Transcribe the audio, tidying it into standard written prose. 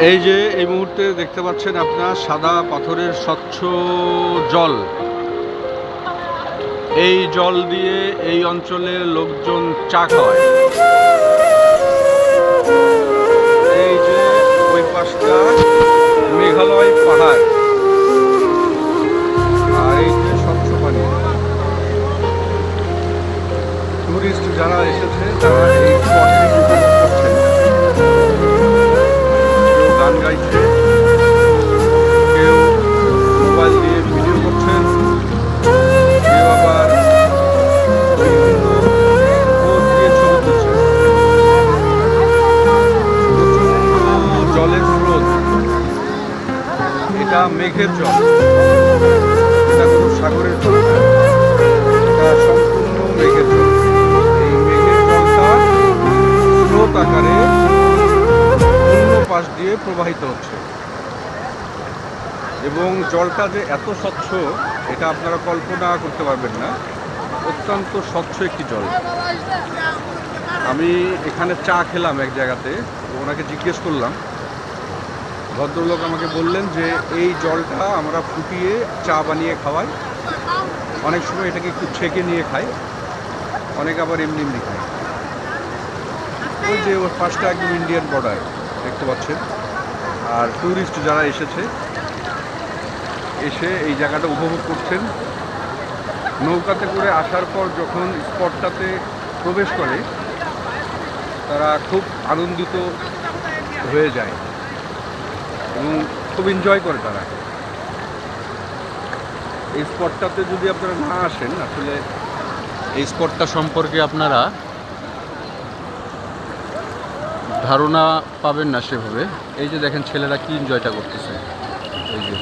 এই যে এই মুহূর্তে দেখতে পাচ্ছেন আপনার সাদা পাথরের স্বচ্ছ জল। এই জল দিয়ে এই অঞ্চলের লোকজন চা খাওয়ায়। এই যে ওই পাশটা মেঘালয় পাহাড়, আর এই যে স্বচ্ছ পানি। টুরিস্ট যারা এসেছে তারা এই স্পটটি উপভোগ করছেন। কেউ গান গাইছে, কেউ মোবাইল দিয়ে ভিডিও করছেন, কেউ আবার বিভিন্ন পোজ দিয়ে ছবি তুলছেন। প্রচণ্ড জলের স্রোত, এটা মেঘের জল, এটা কোনো সাগরের জল না, এটা সম্পূর্ণ মেঘের জল। এই মেঘের জলটা স্রোত আকারে অন্য পাশ দিয়ে প্রবাহিত হচ্ছে, এবং জলটা যে এত স্বচ্ছ এটা আপনারা কল্পনা করতে পারবেন না। অত্যন্ত স্বচ্ছ একটি জল। আমি এখানে চা খেলাম এক জায়গাতে, ওনাকে জিজ্ঞেস করলাম, ভদ্রলোক আমাকে বললেন যে এই জলটা আমরা ফুটিয়ে চা বানিয়ে খাওয়াই, অনেক সময় এটাকে একটু ছেঁকে নিয়ে খাই, অনেক আবার এমনি এমনি খাই। ওই যে ওর পাশটা একদম ইন্ডিয়ান বর্ডার দেখতে পাচ্ছেন। আর ট্যুরিস্ট যারা এসে এই জায়গাটা উপভোগ করছেন। নৌকাতে করে আসার পর যখন স্পটটাতে প্রবেশ করে তারা খুব আনন্দিত হয়ে যায় এবং খুব এনজয় করে তারা। এই স্পটটাতে যদি আপনারা না আসেন, আসলে এই স্পটটা সম্পর্কে আপনারা ধারণা পাবেন না সেভাবে। এই যে দেখেন ছেলেরা কি এনজয়টা করতেছে, এই যে